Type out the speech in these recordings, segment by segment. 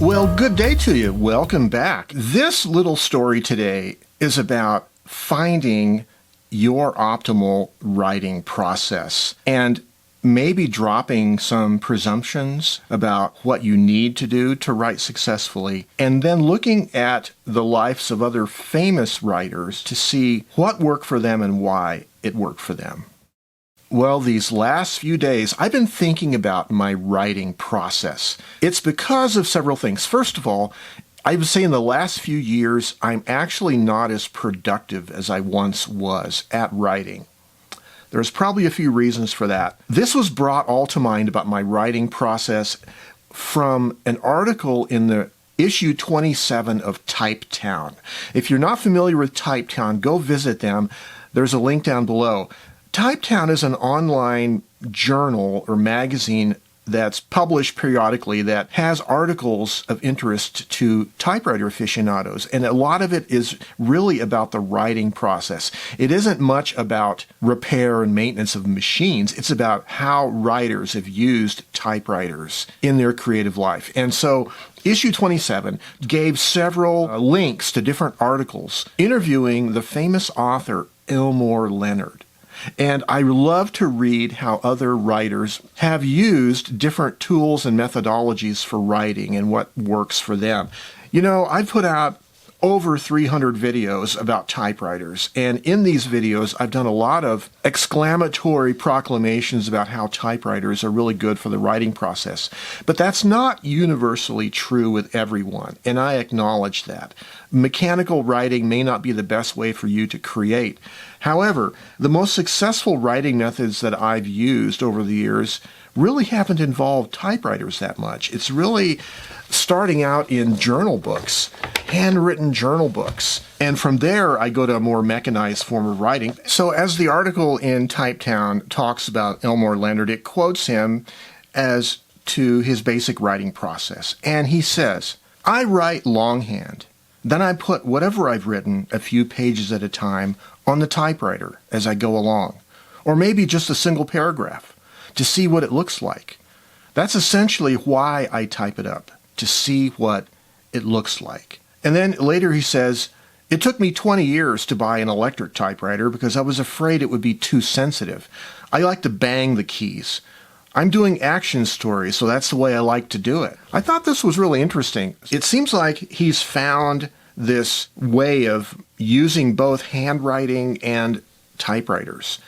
Well, good day to you. Welcome back. This little story today is about finding your optimal writing process and maybe dropping some presumptions about what you need to do to write successfully, and then looking at the lives of other famous writers to see what worked for them and why it worked for them. Well, these last few days, I've been thinking about my writing process. It's because of several things. First of all, I would say in the last few years, I'm actually not as productive as I once was at writing. There's probably a few reasons for that. This was brought all to mind about my writing process from an article in the issue 27 of TypeTown. If you're not familiar with TypeTown, go visit them. There's a link down below. TypeTown is an online journal or magazine that's published periodically that has articles of interest to typewriter aficionados, and a lot of it is really about the writing process. It isn't much about repair and maintenance of machines. It's about how writers have used typewriters in their creative life. And so issue 27 gave several links to different articles interviewing the famous author Elmore Leonard. And I love to read how other writers have used different tools and methodologies for writing and what works for them. You know, I've put out over 300 videos about typewriters, and in these videos I've done a lot of exclamatory proclamations about how typewriters are really good for the writing process. But that's not universally true with everyone, and I acknowledge that. Mechanical writing may not be the best way for you to create. However, the most successful writing methods that I've used over the years really haven't involved typewriters that much. It's really starting out in journal books, handwritten journal books. And from there, I go to a more mechanized form of writing. So as the article in TypeTown talks about Elmore Leonard, it quotes him as to his basic writing process. And he says, "I write longhand. Then I put whatever I've written a few pages at a time on the typewriter as I go along, or maybe just a single paragraph to see what it looks like. That's essentially why I type it up, to see what it looks like." And then later he says, "It took me 20 years to buy an electric typewriter because I was afraid it would be too sensitive. I like to bang the keys. I'm doing action stories, so that's the way I like to do it." I thought this was really interesting. It seems like he's found this way of using both handwriting and typewriters.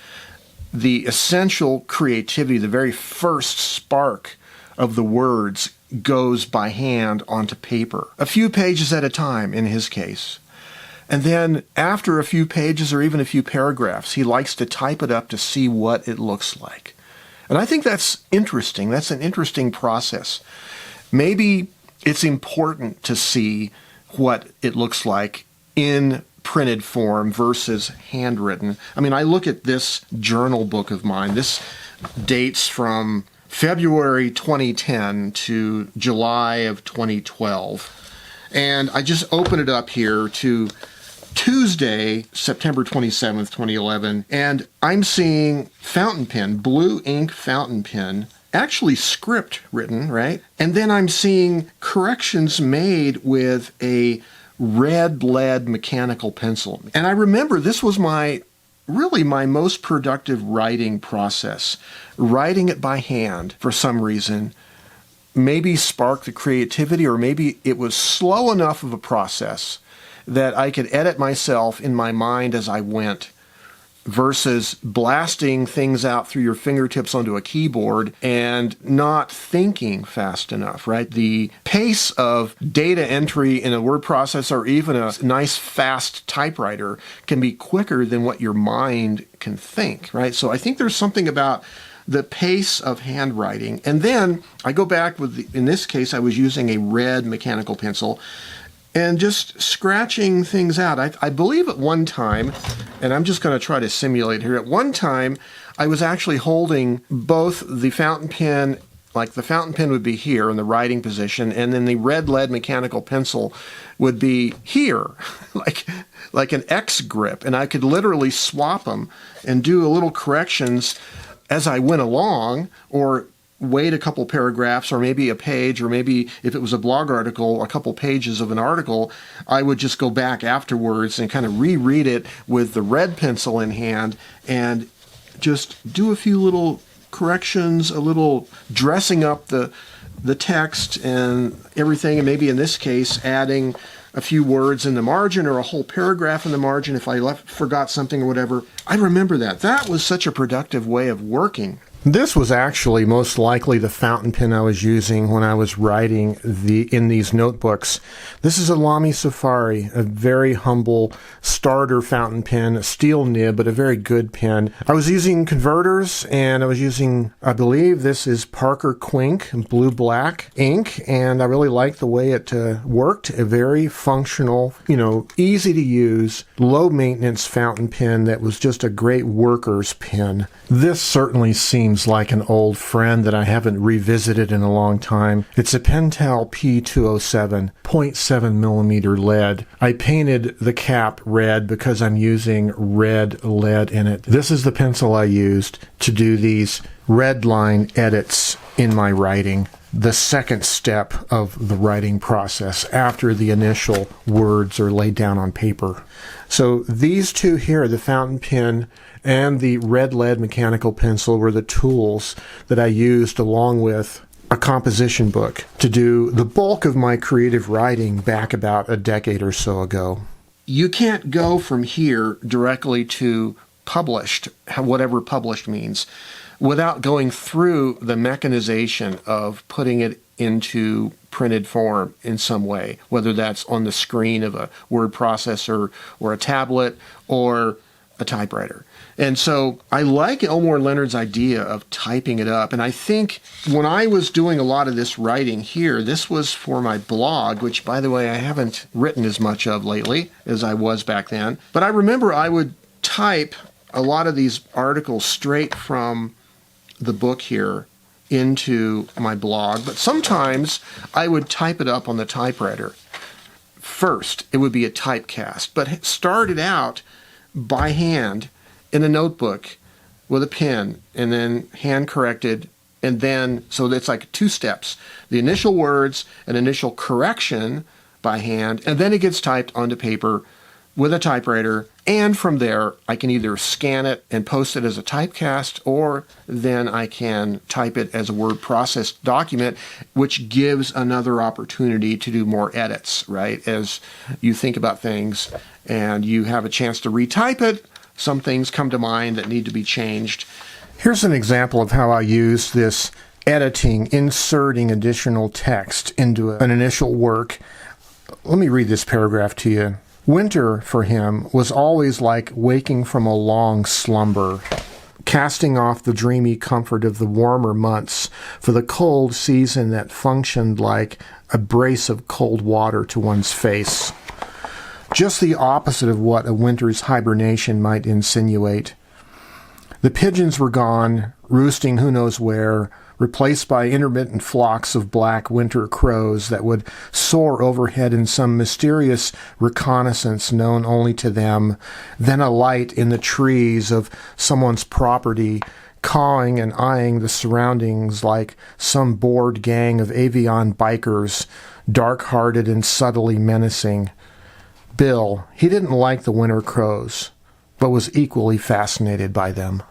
The essential creativity, the very first spark of the words goes by hand onto paper, a few pages at a time in his case. And then after a few pages or even a few paragraphs, he likes to type it up to see what it looks like. And I think that's interesting. That's an interesting process. Maybe it's important to see what it looks like in printed form versus handwritten. I mean, I look at this journal book of mine. This dates from February 2010 to July of 2012. And I just open it up here to Tuesday, September 27th, 2011, and I'm seeing fountain pen, blue ink fountain pen, actually script written, right? And then I'm seeing corrections made with a red lead mechanical pencil. And I remember this was really my most productive writing process. Writing it by hand for some reason maybe sparked the creativity, or maybe it was slow enough of a process that I could edit myself in my mind as I went, versus blasting things out through your fingertips onto a keyboard and not thinking fast enough, right? The pace of data entry in a word processor or even a nice fast typewriter can be quicker than what your mind can think, right? So I think there's something about the pace of handwriting. And then I go back in this case, I was using a red mechanical pencil and just scratching things out. I believe at one time, and I'm just going to try to simulate here, at one time I was actually holding both the fountain pen, like the fountain pen would be here in the writing position, and then the red lead mechanical pencil would be here, like an X grip, and I could literally swap them and do a little corrections as I went along, or wait a couple paragraphs or maybe a page, or maybe if it was a blog article, a couple pages of an article, I would just go back afterwards and kind of reread it with the red pencil in hand and just do a few little corrections, a little dressing up the text and everything, and maybe in this case adding a few words in the margin or a whole paragraph in the margin if I forgot something or whatever. I remember that. That was such a productive way of working. This was actually most likely the fountain pen I was using when I was writing in these notebooks. This is a Lamy Safari, a very humble starter fountain pen, a steel nib, but a very good pen. I was using converters, and I was using, I believe this is Parker Quink blue-black ink, and I really liked the way it worked. A very functional, easy to use, low-maintenance fountain pen that was just a great worker's pen. This certainly seems like an old friend that I haven't revisited in a long time. It's a Pentel P207 0.7 millimeter lead. I painted the cap red because I'm using red lead in it. This is the pencil I used to do these red line edits in my writing. The second step of the writing process after the initial words are laid down on paper. So these two here, the fountain pen and the red lead mechanical pencil, were the tools that I used along with a composition book to do the bulk of my creative writing back about a decade or so ago. You can't go from here directly to published, whatever published means, without going through the mechanization of putting it into printed form in some way, whether that's on the screen of a word processor or a tablet or a typewriter. And so I like Elmore Leonard's idea of typing it up. And I think when I was doing a lot of this writing here, this was for my blog, which, by the way, I haven't written as much of lately as I was back then. But I remember I would type a lot of these articles straight from the book here into my blog. But sometimes I would type it up on the typewriter. First, it would be a typecast, but started out by hand in a notebook with a pen, and then hand corrected, and then, so it's like two steps. The initial words, an initial correction by hand, and then it gets typed onto paper with a typewriter, and from there I can either scan it and post it as a typecast, or then I can type it as a word processed document, which gives another opportunity to do more edits, right? As you think about things and you have a chance to retype it, some things come to mind that need to be changed. Here's an example of how I use this editing, inserting additional text into an initial work. Let me read this paragraph to you. Winter, for him, was always like waking from a long slumber, casting off the dreamy comfort of the warmer months for the cold season that functioned like a brace of cold water to one's face. Just the opposite of what a winter's hibernation might insinuate. The pigeons were gone, roosting who knows where, replaced by intermittent flocks of black winter crows that would soar overhead in some mysterious reconnaissance known only to them, then alight in the trees of someone's property, cawing and eyeing the surroundings like some bored gang of avian bikers, dark-hearted and subtly menacing. Bill, he didn't like the winter crows, but was equally fascinated by them.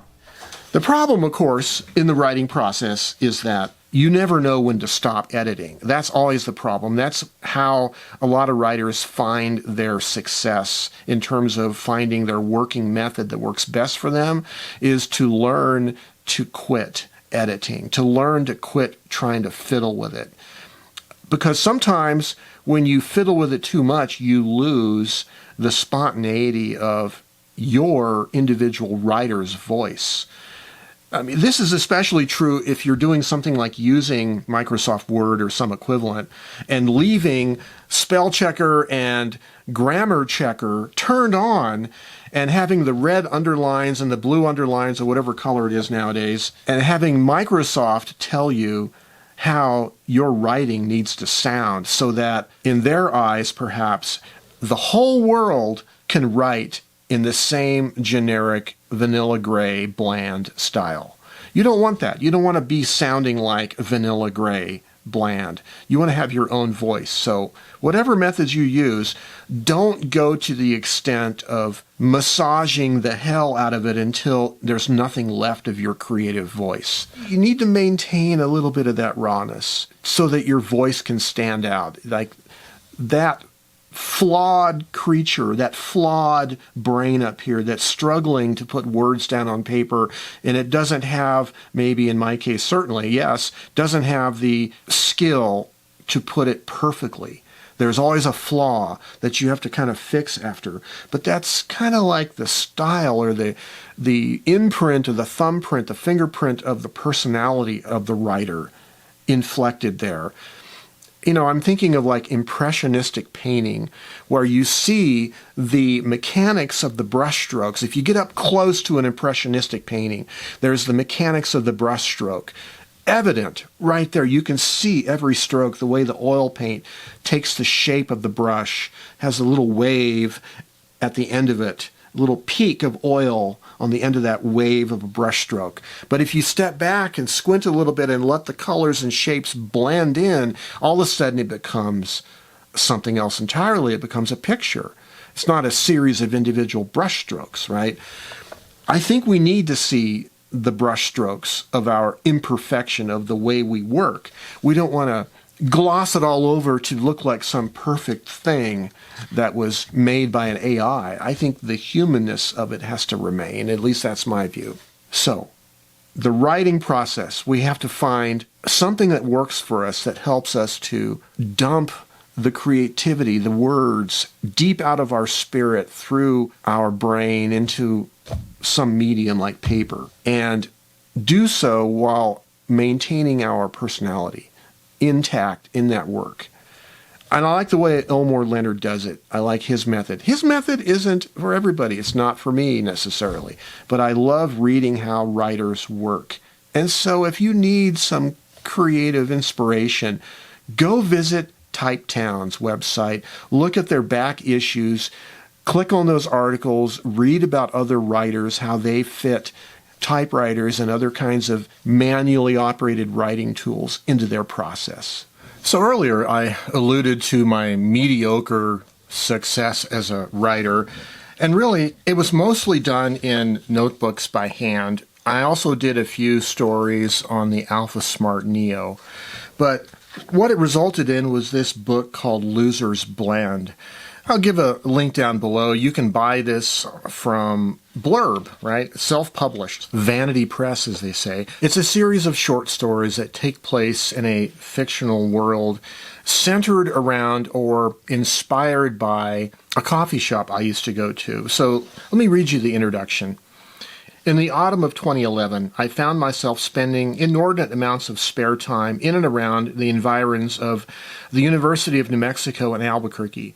The problem, of course, in the writing process is that you never know when to stop editing. That's always the problem. That's how a lot of writers find their success in terms of finding their working method that works best for them, is to learn to quit editing, to learn to quit trying to fiddle with it. Because sometimes when you fiddle with it too much, you lose the spontaneity of your individual writer's voice. I mean, this is especially true if you're doing something like using Microsoft Word or some equivalent and leaving spell checker and grammar checker turned on and having the red underlines and the blue underlines or whatever color it is nowadays, and having Microsoft tell you how your writing needs to sound so that in their eyes, perhaps, the whole world can write in the same generic vanilla gray bland style. You don't want that. You don't want to be sounding like vanilla gray, bland. You want to have your own voice. So whatever methods you use, don't go to the extent of massaging the hell out of it until there's nothing left of your creative voice. You need to maintain a little bit of that rawness so that your voice can stand out. Like that flawed creature, that flawed brain up here that's struggling to put words down on paper, and it doesn't have, maybe in my case, certainly, yes, doesn't have the skill to put it perfectly. There's always a flaw that you have to kind of fix after. But that's kind of like the style or the imprint or the thumbprint, the fingerprint of the personality of the writer inflected there. You know, I'm thinking of like impressionistic painting, where you see the mechanics of the brushstrokes. If you get up close to an impressionistic painting, there's the mechanics of the brushstroke. Evident right there. You can see every stroke, the way the oil paint takes the shape of the brush, has a little wave at the end of it, a little peak of oil on the end of that wave of a brush stroke. But if you step back and squint a little bit and let the colors and shapes blend in, all of a sudden it becomes something else entirely. It becomes a picture. It's not a series of individual brush strokes, right? I think we need to see the brush strokes of our imperfection of the way we work. We don't want to gloss it all over to look like some perfect thing that was made by an AI. I think the humanness of it has to remain. At least that's my view. So, the writing process, we have to find something that works for us, that helps us to dump the creativity, the words, deep out of our spirit through our brain into some medium like paper, and do so while maintaining our personality intact in that work. And I like the way Elmore Leonard does it. I like his method. His method isn't for everybody. It's not for me necessarily. But I love reading how writers work. And so if you need some creative inspiration, go visit TypeTown's website, look at their back issues, click on those articles, read about other writers, how they fit typewriters and other kinds of manually operated writing tools into their process. So earlier I alluded to my mediocre success as a writer, and really it was mostly done in notebooks by hand. I also did a few stories on the Alpha Smart Neo, but what it resulted in was this book called Loser's Blend. I'll give a link down below. You can buy this from Blurb, right? Self-published. Vanity Press, as they say. It's a series of short stories that take place in a fictional world centered around or inspired by a coffee shop I used to go to. So let me read you the introduction. In the autumn of 2011, I found myself spending inordinate amounts of spare time in and around the environs of the University of New Mexico in Albuquerque.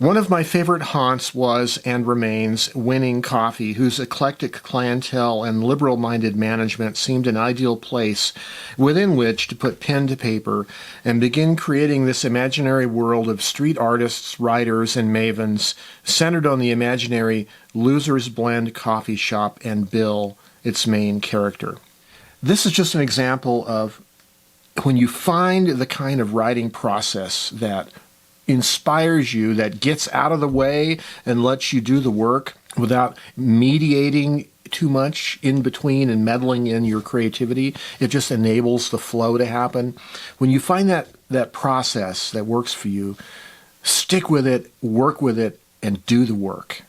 One of my favorite haunts was and remains Winning Coffee, whose eclectic clientele and liberal-minded management seemed an ideal place within which to put pen to paper and begin creating this imaginary world of street artists, writers, and mavens centered on the imaginary Loser's Blend coffee shop and Bill, its main character. This is just an example of when you find the kind of writing process that inspires you, that gets out of the way and lets you do the work without mediating too much in between and meddling in your creativity. It just enables the flow to happen. When you find that process that works for you, stick with it, work with it, and do the work.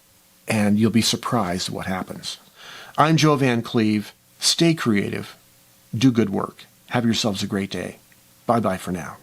And you'll be surprised at what happens. I'm Joe Van Cleve. Stay creative. Do good work. Have yourselves a great day. Bye-bye for now.